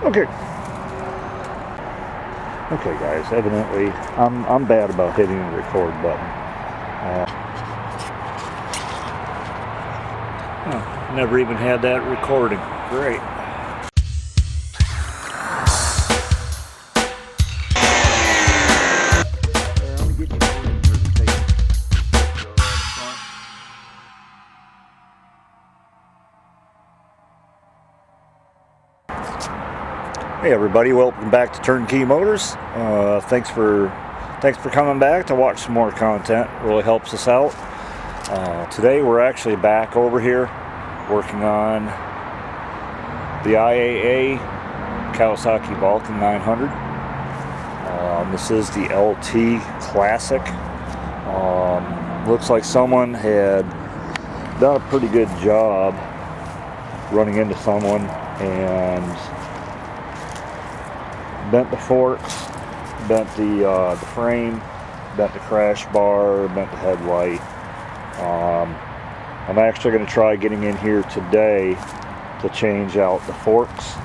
Okay. Okay, guys. Evidently, I'm bad about hitting the record button. Never even had that recording. Great. Hey everybody, welcome back to Turnkey Motors. Thanks for coming back to watch some more content. It really helps us out. Today we're actually back over here working on the IAA Kawasaki Vulcan 900. This is the LT Classic. Looks like someone had done a pretty good job running into someone and bent the forks, bent the frame, bent the crash bar, bent the headlight. I'm actually going to try getting in here today to change out the forks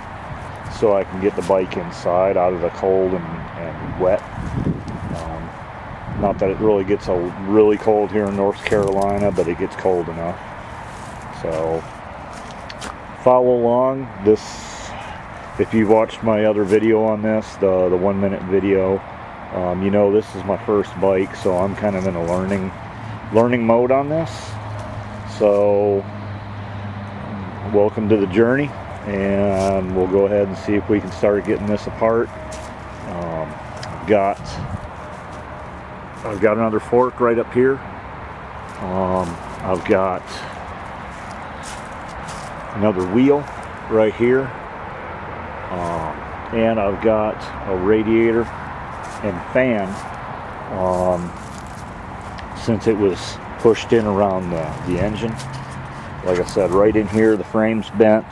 so I can get the bike inside out of the cold and wet. Not that it really gets really cold here in North Carolina, but it gets cold enough. So follow along. If you've watched my other video on this, the 1 minute video, you know this is my first bike, so I'm kind of in a learning mode on this. So welcome to the journey, and we'll go ahead and see if we can start getting this apart. I've got another fork right up here. I've got another wheel right here. And I've got a radiator and fan, since it was pushed in around the engine. Like I said, right in here the frame's bent.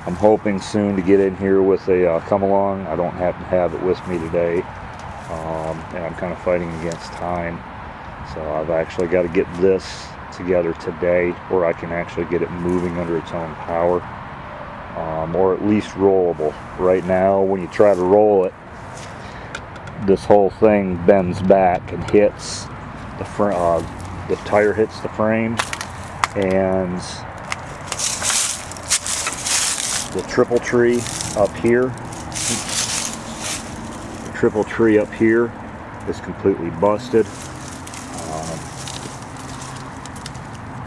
I'm hoping soon to get in here with a come along. I don't happen to have it with me today, and I'm kind of fighting against time, so I've actually got to get this together today where I can actually get it moving under its own power. Or at least rollable. Right now, when you try to roll it, this whole thing bends back and hits the front. The tire hits the frame, and the triple tree up here. The triple tree up here is completely busted.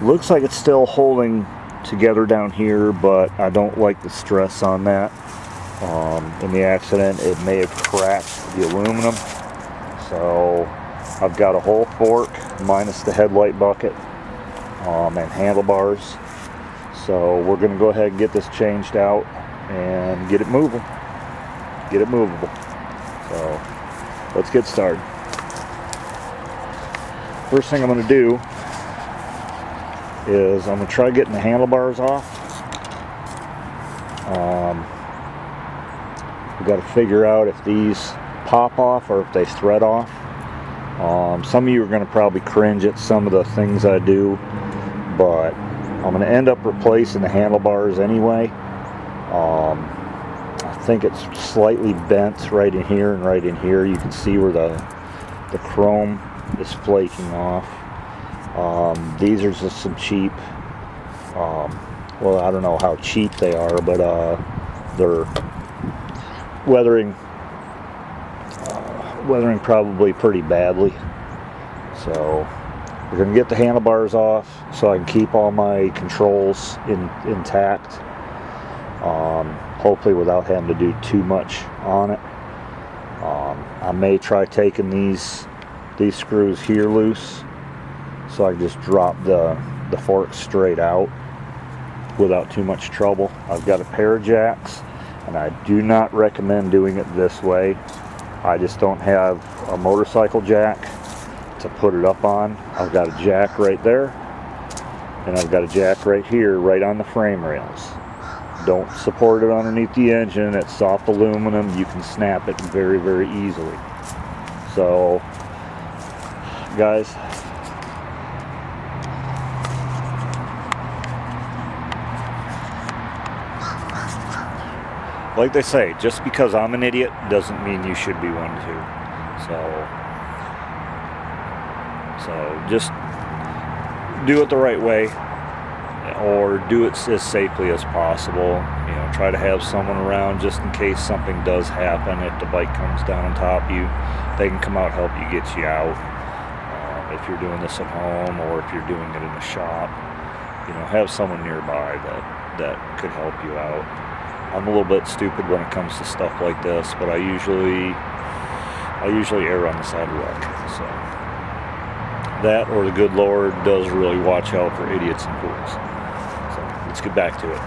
Looks like it's still holding together down here, but I don't like the stress on that. In the accident, it may have cracked the aluminum, so I've got a whole fork minus the headlight bucket and handlebars. So we're going to go ahead and get this changed out and get it moving, get it movable. So let's get started. First thing I'm going to do is I'm going to try getting the handlebars off. We've got to figure out if these pop off or if they thread off. Some of you are going to probably cringe at some of the things I do, but I'm going to end up replacing the handlebars anyway. I think it's slightly bent right in here and right in here. You can see where the chrome is flaking off. These are just some cheap, well, I don't know how cheap they are, but they're weathering probably pretty badly. So we're going to get the handlebars off so I can keep all my controls intact, hopefully without having to do too much on it. I may try taking these screws here loose, so I can just drop the fork straight out without too much trouble. I've got a pair of jacks, and I do not recommend doing it this way. I just don't have a motorcycle jack to put it up on. I've got a jack right there, and I've got a jack right here, right on the frame rails. Don't support it underneath the engine. It's soft aluminum. You can snap it very, very easily. So, guys, like they say, just because I'm an idiot doesn't mean you should be one too. So just do it the right way, or do it as safely as possible. You know, try to have someone around just in case something does happen. If the bike comes down on top of you, they can come out, help you, get you out. If you're doing this at home, or if you're doing it in a shop, you know, have someone nearby that could help you out. I'm a little bit stupid when it comes to stuff like this, but I usually err on the side of luck. So that, or the good Lord does really watch out for idiots and fools. So let's get back to it.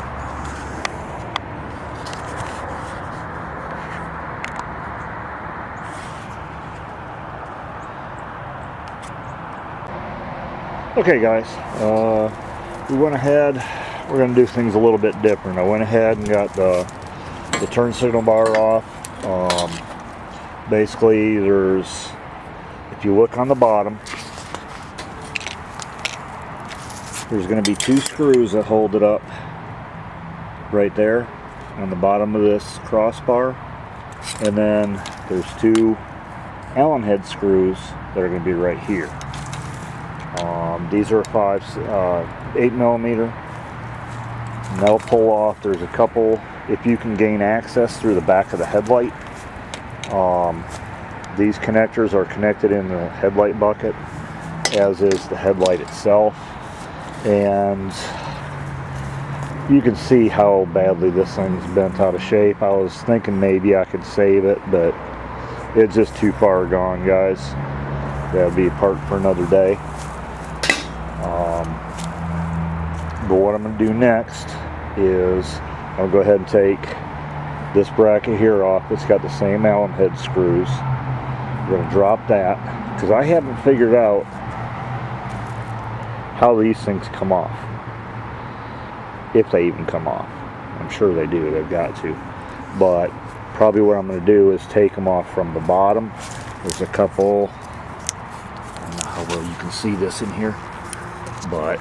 Okay guys, we went ahead, we're going to do things a little bit different. I went ahead and got the turn signal bar off. Basically, if you look on the bottom, there's going to be 2 screws that hold it up right there on the bottom of this crossbar, and then there's 2 Allen head screws that are going to be right here. These are 8 millimeter, and they'll pull off. There's a couple, if you can gain access through the back of the headlight. These connectors are connected in the headlight bucket, as is the headlight itself, and you can see how badly this thing's bent out of shape. I was thinking maybe I could save it, but it's just too far gone, guys. That'll be a part for another day. But what I'm going to do next is I'll go ahead and take this bracket here off. It's got the same Allen head screws. I'm going to drop that because I haven't figured out how these things come off, if they even come off. I'm sure they do, they've got to, but probably what I'm going to do is take them off from the bottom. There's a couple, I don't know how well you can see this in here, but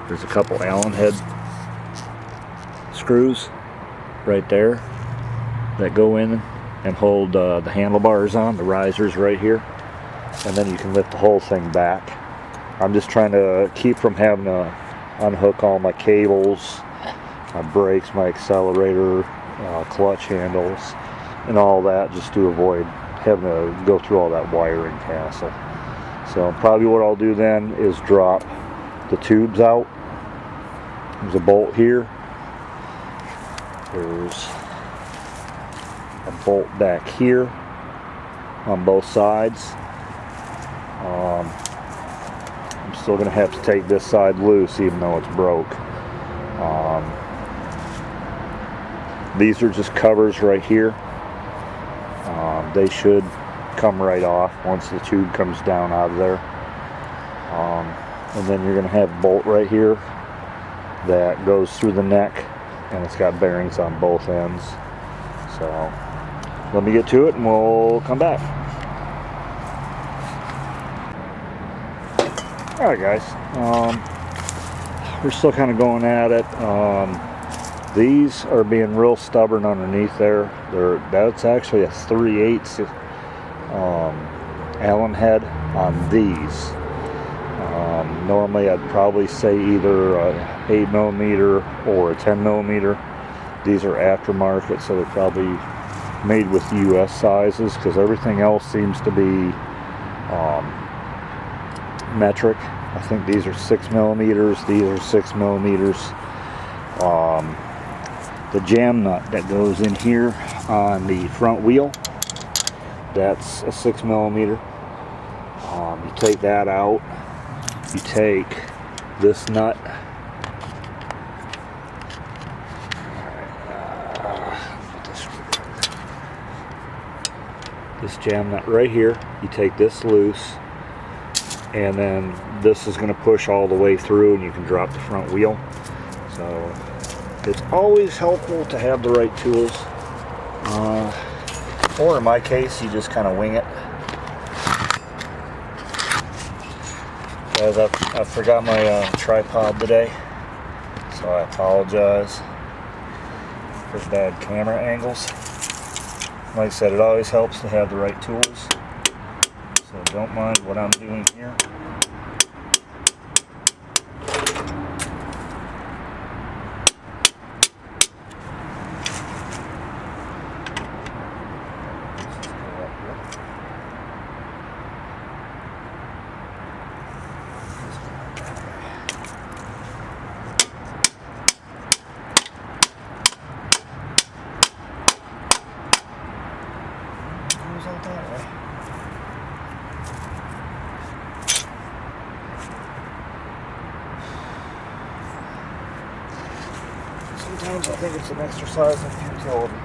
there's a couple Allen head screws right there that go in and hold the handlebars on, the risers right here, and then you can lift the whole thing back. I'm just trying to keep from having to unhook all my cables, my brakes, my accelerator, clutch handles, and all that, just to avoid having to go through all that wiring hassle. So probably what I'll do then is drop the tubes out. There's a bolt here. There's a bolt back here on both sides. I'm still going to have to take this side loose even though it's broke. These are just covers right here. They should come right off once the tube comes down out of there. And then you're going to have a bolt right here that goes through the neck, and it's got bearings on both ends. So let me get to it and we'll come back. Alright guys, we're still kind of going at it. These are being real stubborn underneath there. That's actually a 3/8 Allen head on these. Normally I'd probably say either a 8 millimeter or a 10 millimeter. These are aftermarket, so they're probably made with US sizes, because everything else seems to be metric. I think these are 6 millimeters, these are 6 millimeters. The jam nut that goes in here on the front wheel, that's a 6 millimeter. You take that out, you take this nut, this jam nut right here, you take this loose, and then this is going to push all the way through and you can drop the front wheel. So it's always helpful to have the right tools, or in my case you just kind of wing it. Guys, I forgot my tripod today, so I apologize. for bad camera angles. Like I said, it always helps to have the right tools. So don't mind what I'm doing here. Sometimes I think it's an exercise in futility.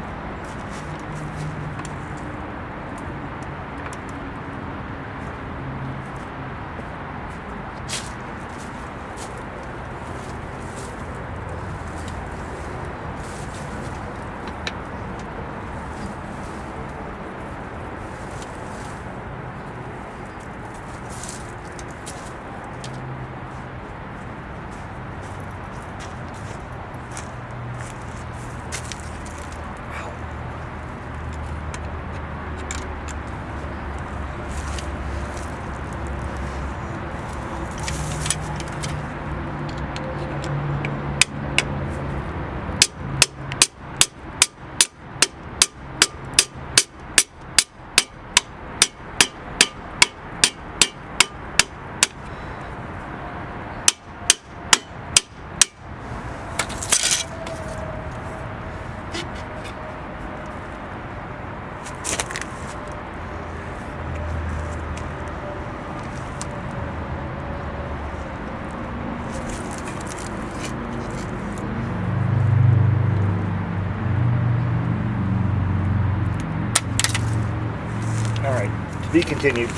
Alright, to be continued.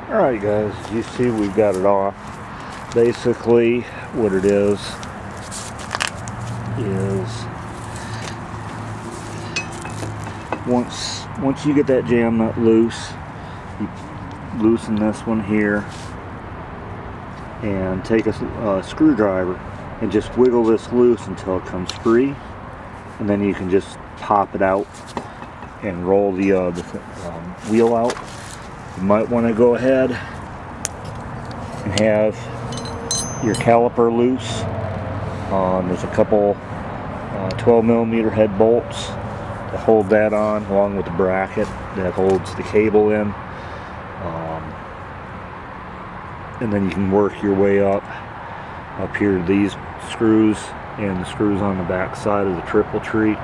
Alright guys, you see we've got it off. Basically what it is once you get that jam nut loose, you loosen this one here and take a screwdriver and just wiggle this loose until it comes free, and then you can just pop it out and roll the wheel out. You might want to go ahead and have your caliper loose. There's a couple 12mm head bolts to hold that on, along with the bracket that holds the cable in. And then you can work your way up here to these screws and the screws on the back side of the triple tree.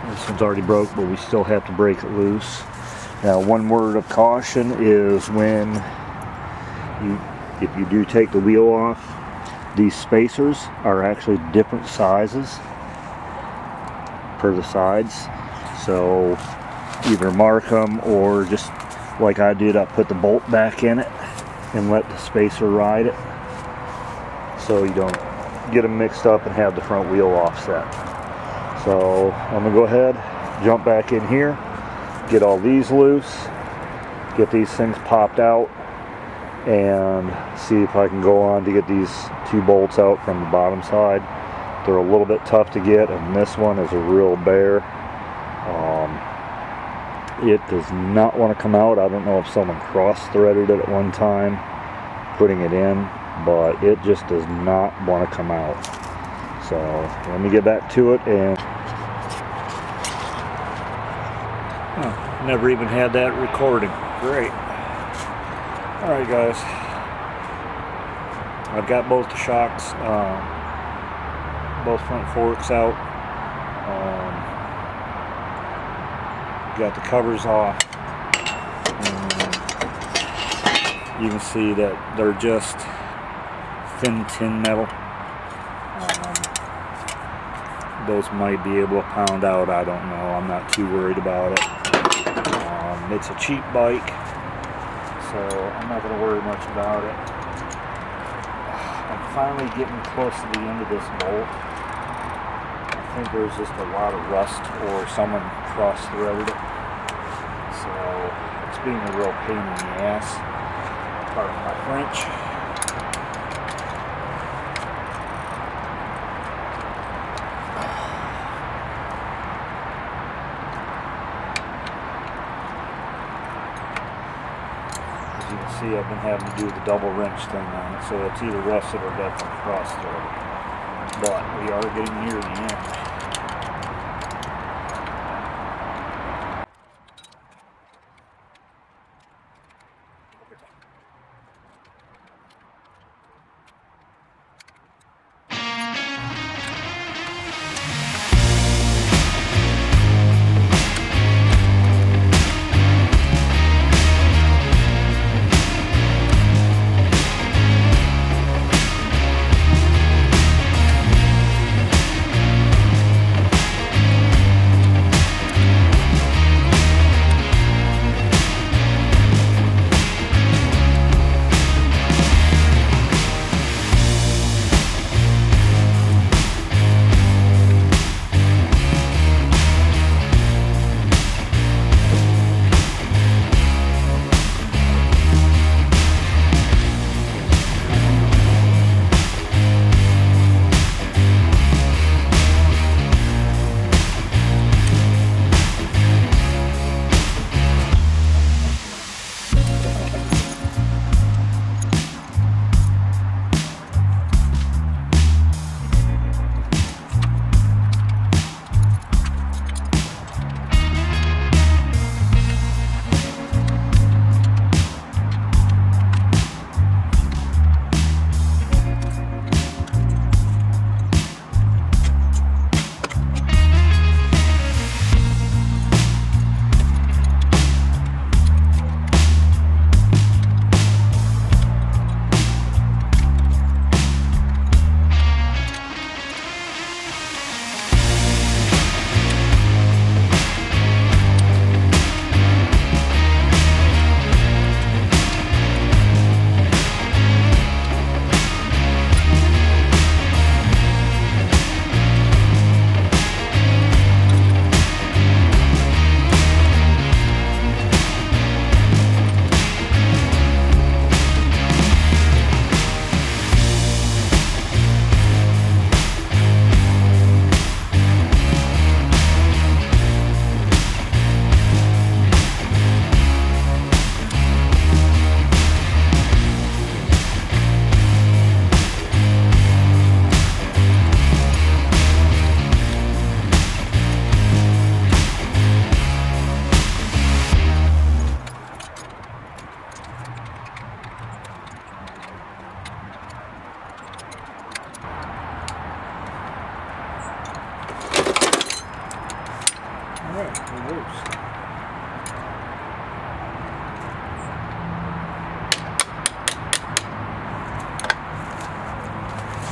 This one's already broke, but we still have to break it loose. Now, one word of caution is if you do take the wheel off, these spacers are actually different sizes per the sides. So either mark them, or just like I did, I put the bolt back in it and let the spacer ride it, so you don't get them mixed up and have the front wheel offset. So I'm going to go ahead, jump back in here, get all these loose, get these things popped out, and see if I can go on to get these two bolts out from the bottom side. They're a little bit tough to get, and this one is a real bear. It does not want to come out. I don't know if someone cross-threaded it at one time putting it in, but it just does not want to come out. So let me get back to it. And never even had that recording. Great. Alright guys, I've got both the shocks, both front forks out. Got the covers off, and you can see that they're just thin tin metal. Those might be able to pound out, I don't know. I'm not too worried about it. It's a cheap bike, so I'm not going to worry much about it. I'm finally getting close to the end of this bolt. I think there's just a lot of rust, or someone cross-threaded it. So it's being a real pain in the ass. Pardon my French. see I've been having to do the double wrench thing on it, so it's either rusted or definitely cross-threaded. But we are getting near the end.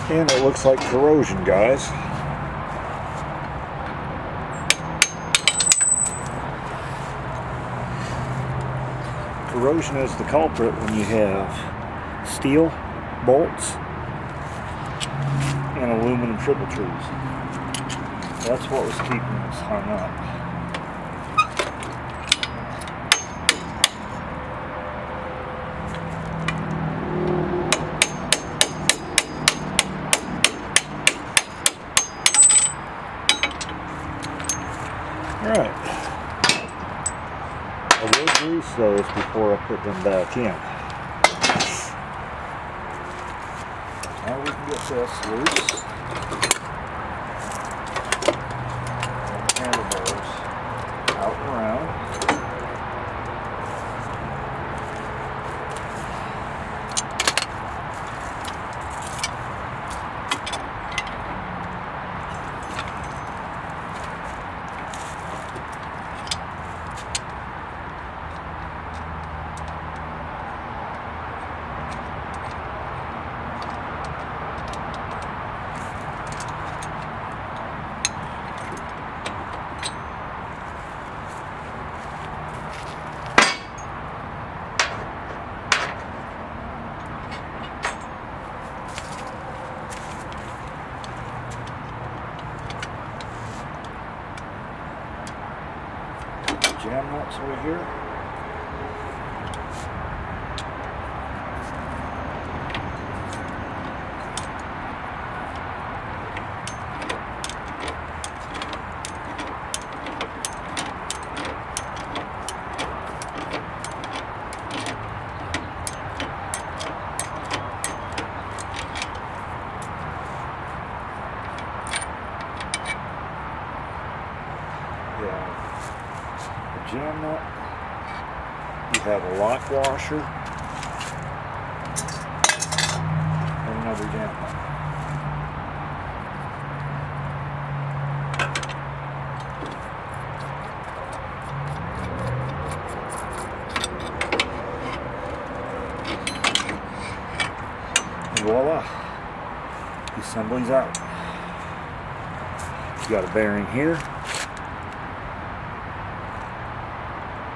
And it looks like corrosion, guys. Corrosion is the culprit when you have steel bolts and aluminum triple trees. That's what was keeping us hung up. Alright, I will grease those before I put them back in. Now we can get this loose. Handlebars out and around. Jam nuts over here. jam nut. You have a lock washer and another jam nut. And voila, the assembly's out. You got a bearing here.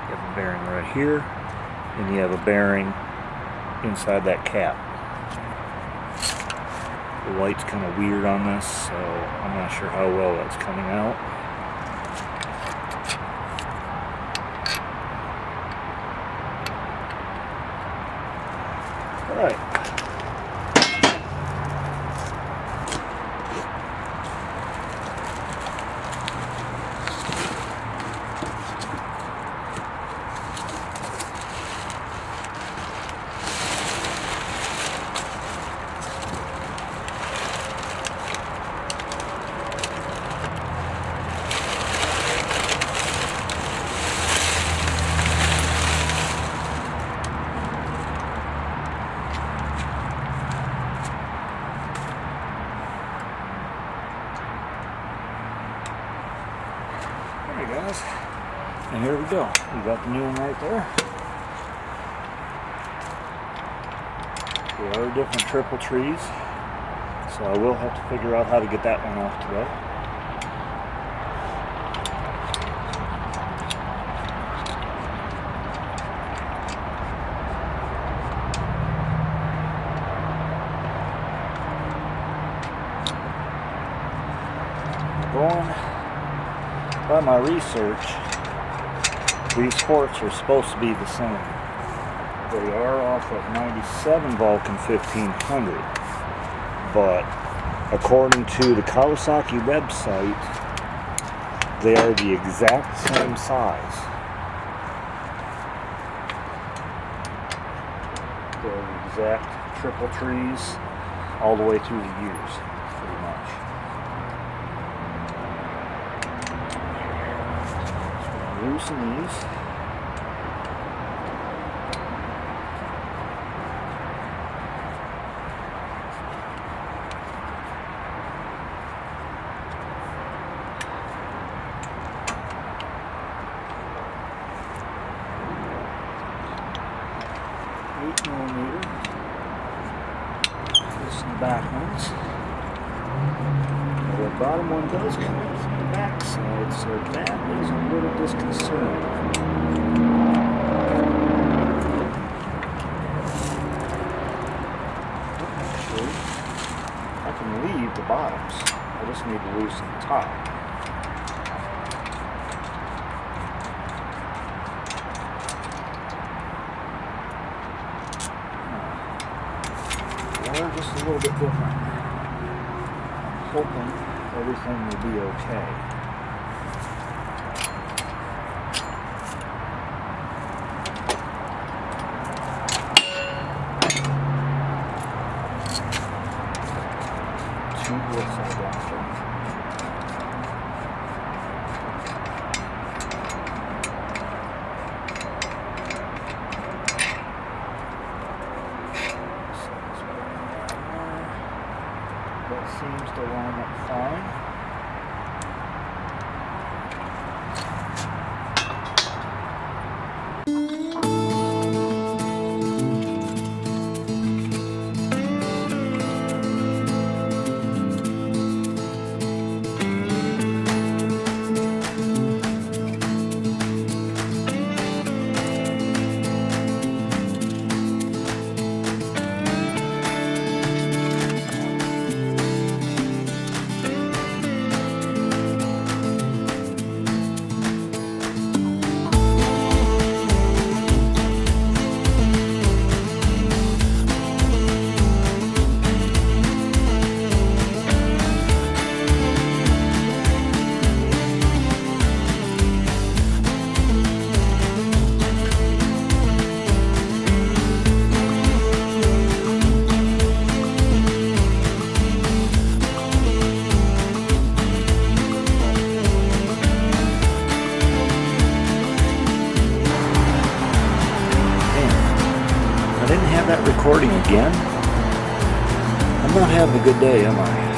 You have a bearing right here, and you have a bearing inside that cap. The light's kind of weird on this, so I'm not sure how well that's coming out. All right. Alright guys, and here we go. We got the new one right there. They are different triple trees, so I will have to figure out how to get that one off today. Going by my research, these forks are supposed to be the same. They are off of 97 Vulcan 1500, but according to the Kawasaki website, they are the exact same size. They're the exact triple trees all the way through the years, pretty much. Loosen these. $8mm. Loosen the back ones. The bottom one does come in from the back side, so that is a little disconcerting. Actually, I can leave the bottoms. I just need to loosen the top. They're just a little bit different. I'm hoping everything will be okay. Two looks identical. That seems to line up fine. that recording again. I'm not having a good day, am I?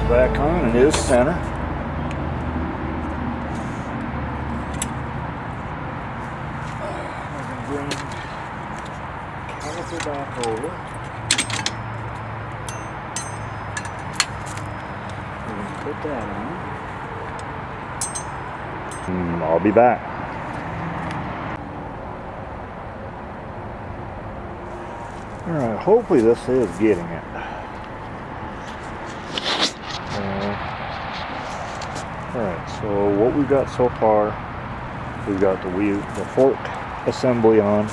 Back on, it is center. We're going to bring caliper back over. We're going to put that on. I'll be back. Alright, hopefully this is getting it. Alright, so what we've got so far, we've got the fork assembly on,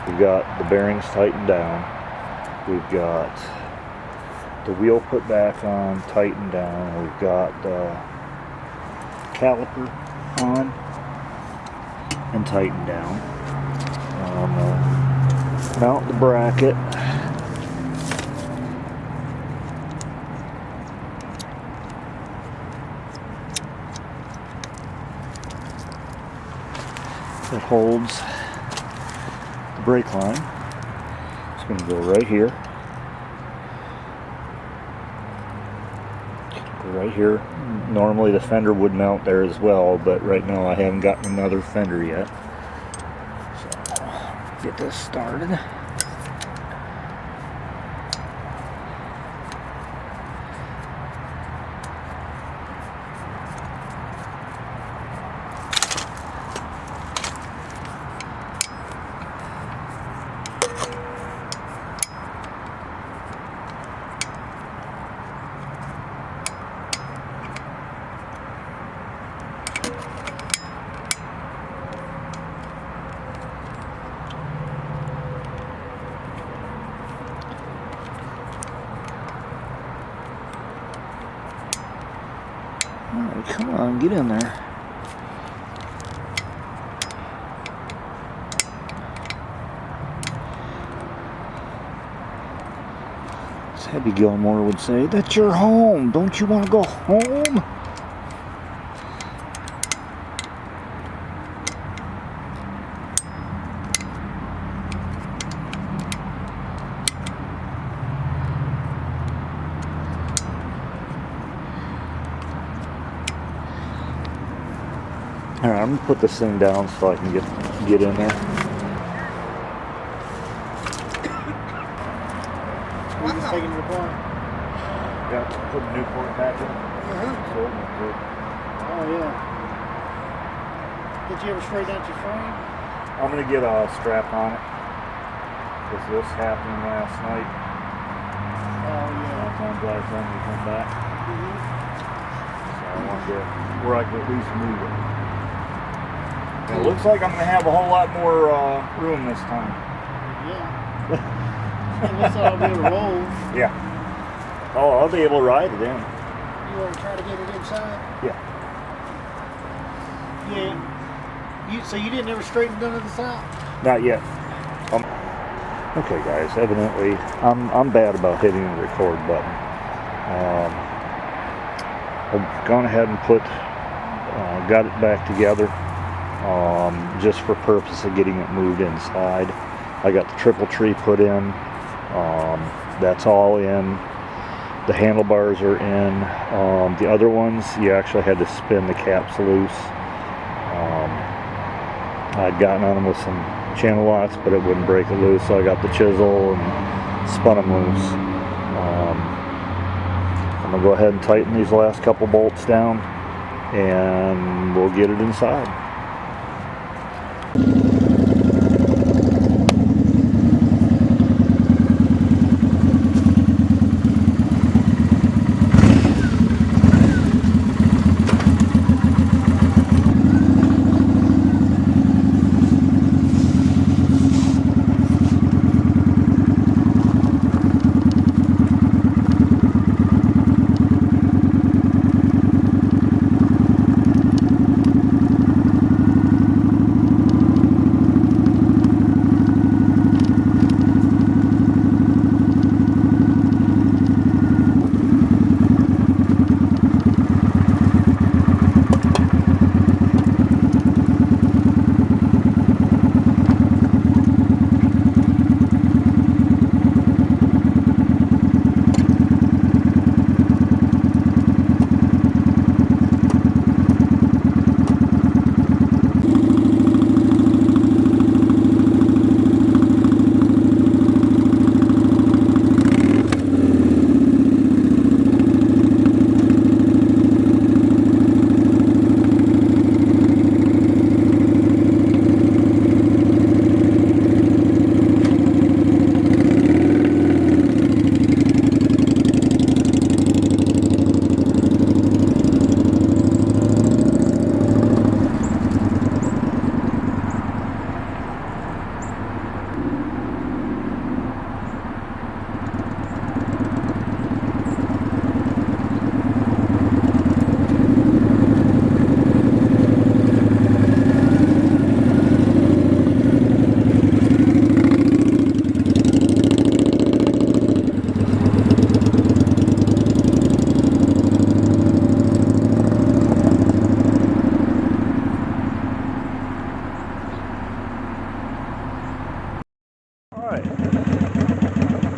we've got the bearings tightened down, we've got the wheel put back on, tightened down, we've got the caliper on and tightened down. Mount the bracket. That holds the brake line. It's going to go right here. Go right here. Normally the fender would mount there as well, but right now I haven't gotten another fender yet. So, get this started. Oh, come on, get in there. As Happy Gilmore would say, that's your home. Don't you want to go home? Alright, I'm going to put this thing down so I can get in there. We're just taking it apart. Got to put the new port back in. Oh yeah. Did you ever straighten out your frame? I'm going to get a strap on it. Because this happened last night. Oh yeah. Sometimes by the time you come back. So I want to get where I can at least move it. It looks like I'm going to have a whole lot more room this time. Yeah. Unless I'll be able to roll. Yeah. Oh, I'll be able to ride it in. You want to try to get it inside? Yeah. Yeah. So you didn't ever straighten none of this out? Not yet. Okay, guys. Evidently, I'm bad about hitting the record button. I've gone ahead and got it back together. Just for purpose of getting it moved inside. I got the triple tree put in. That's all in. The handlebars are in. The other ones, you actually had to spin the caps loose. I'd gotten on them with some channel locks, but it wouldn't break it loose, so I got the chisel and spun them loose. I'm gonna go ahead and tighten these last couple bolts down, and we'll get it inside.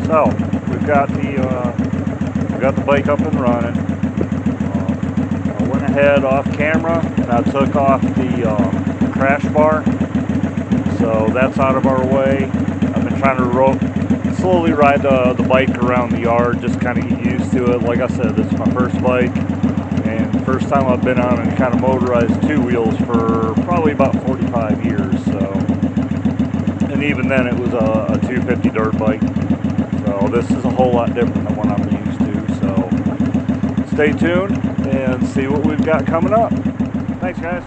So we've got the bike up and running. I went ahead off camera and I took off the crash bar, so that's out of our way. I've been trying to slowly ride the bike around the yard, just kind of get used to it. Like I said, this is my first bike and first time I've been on any kind of motorized two wheels for probably about 45 years. So, and even then it was a 250 dirt bike. So this is a whole lot different than what I'm used to. So stay tuned and see what we've got coming up. Thanks, guys.